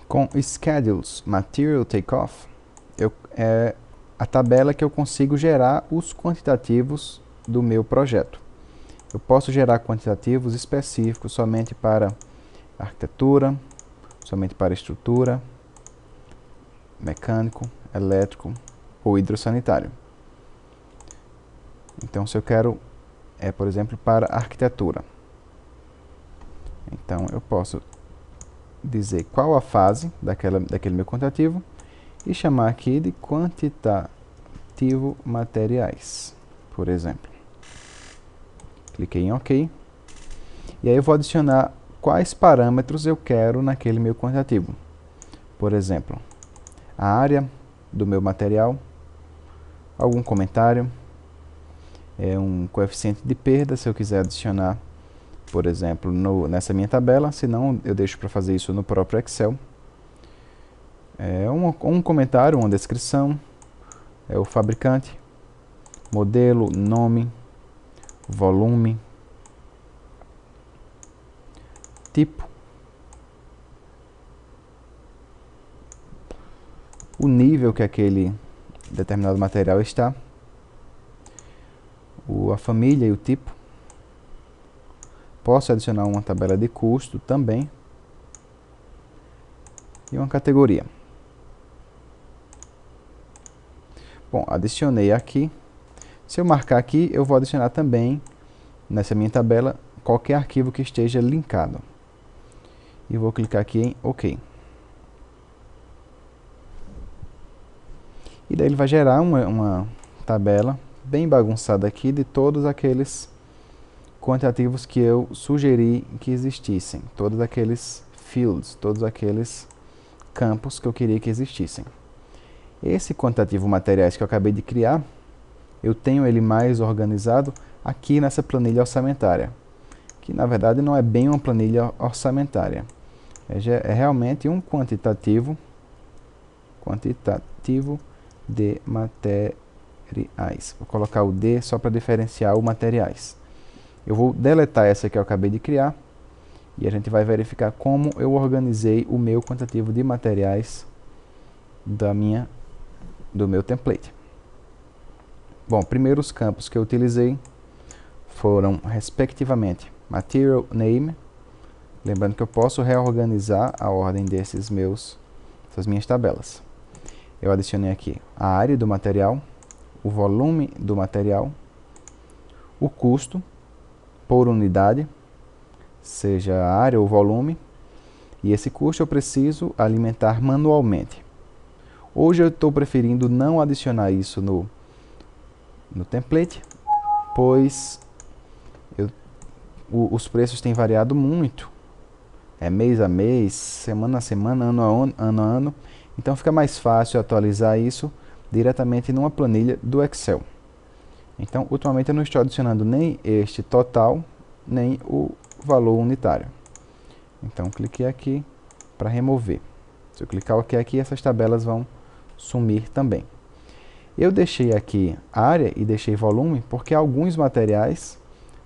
Com Schedules Material Takeoff, é a tabela que eu consigo gerar os quantitativos do meu projeto. Eu posso gerar quantitativos específicos somente para arquitetura, somente para estrutura, mecânico, elétrico ou hidrossanitário. Então, se eu quero, por exemplo, para arquitetura, então eu posso dizer qual a fase daquele meu quantitativo e chamar aqui de quantitativo materiais, por exemplo. Cliquei em OK. E aí eu vou adicionar quais parâmetros eu quero naquele meu quantitativo. Por exemplo, a área do meu material, algum comentário, um coeficiente de perda, se eu quiser adicionar, por exemplo, nessa minha tabela, se não eu deixo para fazer isso no próprio Excel. Um comentário, uma descrição, o fabricante, modelo, nome, volume, tipo, o nível que aquele determinado material está, a família e o tipo. Posso adicionar uma tabela de custo também e uma categoria. Bom, adicionei aqui. Se eu marcar aqui, eu vou adicionar também nessa minha tabela qualquer arquivo que esteja linkado. E vou clicar aqui em OK. E daí ele vai gerar uma tabela bem bagunçada aqui de todos aqueles quantitativos que eu sugeri que existissem. Todos aqueles fields, todos aqueles campos que eu queria que existissem. Esse quantitativo materiais que eu acabei de criar, eu tenho ele mais organizado aqui nessa planilha orçamentária, que na verdade não é bem uma planilha orçamentária, é realmente um quantitativo de materiais. Vou colocar o D só para diferenciar o materiais. Eu vou deletar essa que eu acabei de criar e a gente vai verificar como eu organizei o meu quantitativo de materiais do meu template. Bom, primeiro os campos que eu utilizei foram, respectivamente, Material Name. Lembrando que eu posso reorganizar a ordem dessas minhas tabelas. Eu adicionei aqui a área do material, o volume do material, o custo por unidade, seja a área ou o volume, e esse custo eu preciso alimentar manualmente. Hoje eu estou preferindo não adicionar isso no template, pois os preços têm variado muito, mês a mês, semana a semana, ano a ano, então fica mais fácil atualizar isso diretamente numa planilha do Excel. Então, ultimamente eu não estou adicionando nem este total, nem o valor unitário. Então, cliquei aqui para remover. Se eu clicar OK aqui, essas tabelas vão sumir também. Eu deixei aqui área e deixei volume porque alguns materiais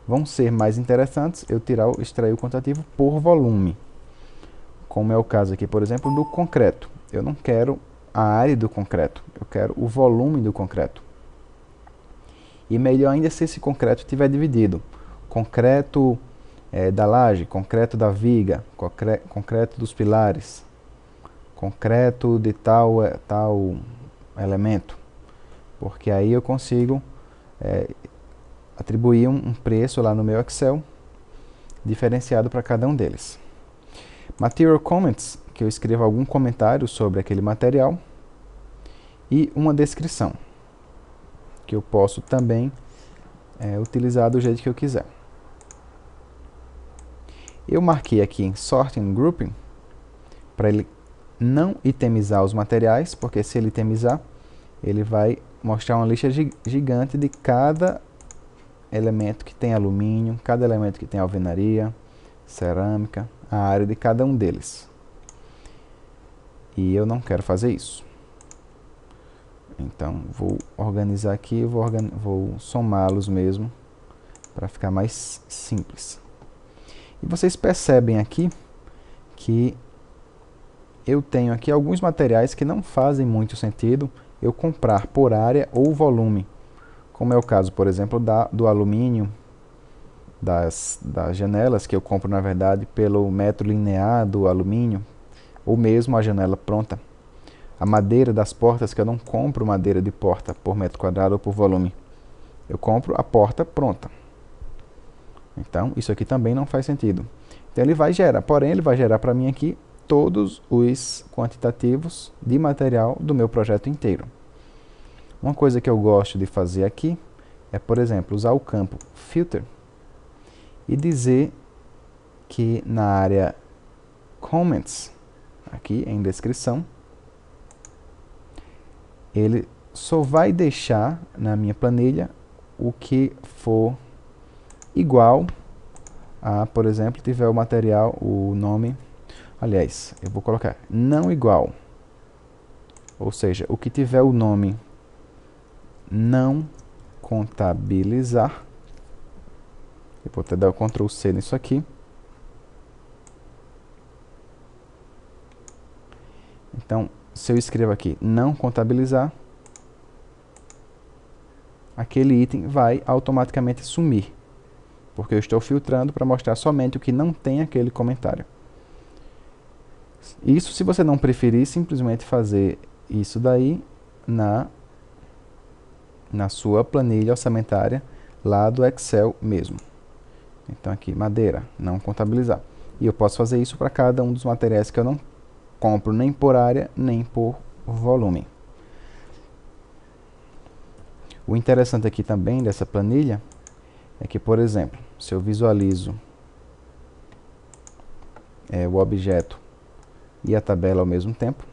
vão ser mais interessantes eu extrair o quantitativo por volume. Como é o caso aqui, por exemplo, do concreto. Eu não quero a área do concreto, eu quero o volume do concreto. E melhor ainda se esse concreto estiver dividido. Concreto da laje, concreto da viga, concreto dos pilares, concreto de tal elemento. Porque aí eu consigo atribuir um preço lá no meu Excel diferenciado para cada um deles. Material Comments, que eu escrevo algum comentário sobre aquele material, e uma descrição, que eu posso também utilizar do jeito que eu quiser. Eu marquei aqui em Sorting Grouping, para ele não itemizar os materiais, porque se ele itemizar, ele vai mostrar uma lista gigante de cada elemento que tem alumínio, cada elemento que tem alvenaria, cerâmica, a área de cada um deles. E eu não quero fazer isso. Então, vou organizar aqui, vou somá-los mesmo, para ficar mais simples. E vocês percebem aqui que eu tenho aqui alguns materiais que não fazem muito sentido eu comprar por área ou volume, como é o caso, por exemplo, do alumínio, das janelas, que eu compro, na verdade, pelo metro linear do alumínio, ou mesmo a janela pronta. A madeira das portas, que eu não compro madeira de porta por metro quadrado ou por volume. Eu compro a porta pronta. Então, isso aqui também não faz sentido. Então, ele vai gerar, porém, ele vai gerar para mim aqui todos os quantitativos de material do meu projeto inteiro. Uma coisa que eu gosto de fazer aqui é, por exemplo, usar o campo filter e dizer que na área comments, aqui em descrição, ele só vai deixar na minha planilha o que for igual a, por exemplo, tiver o material, o nome, aliás, eu vou colocar não igual, ou seja, o que tiver o nome não contabilizar. Eu vou até dar o Ctrl C nisso aqui. Então, se eu escrevo aqui não contabilizar, aquele item vai automaticamente sumir, porque eu estou filtrando para mostrar somente o que não tem aquele comentário. Isso se você não preferir simplesmente fazer isso daí na sua planilha orçamentária lá do Excel mesmo. Então aqui, madeira, não contabilizar. E eu posso fazer isso para cada um dos materiais que eu não compro nem por área, nem por volume. O interessante aqui também dessa planilha é que, por exemplo, se eu visualizo o objeto e a tabela ao mesmo tempo,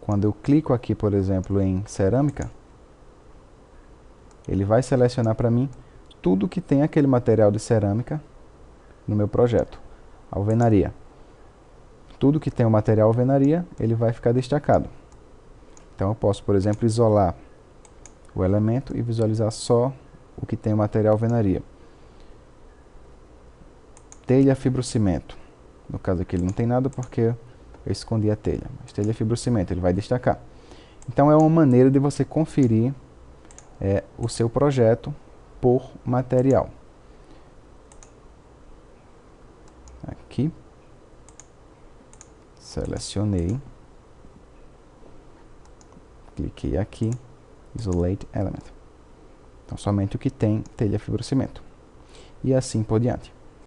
quando eu clico aqui, por exemplo, em cerâmica, ele vai selecionar para mim tudo que tem aquele material de cerâmica no meu projeto. Alvenaria. Tudo que tem o material alvenaria, ele vai ficar destacado. Então eu posso, por exemplo, isolar o elemento e visualizar só o que tem o material alvenaria. Telha fibrocimento. No caso aqui ele não tem nada porque eu escondi a telha. Mas telha fibrocimento, ele vai destacar. Então é uma maneira de você conferir o seu projeto por material. Aqui. Selecionei. Cliquei aqui. Isolate Element. Então somente o que tem telha fibrocimento. E assim por diante.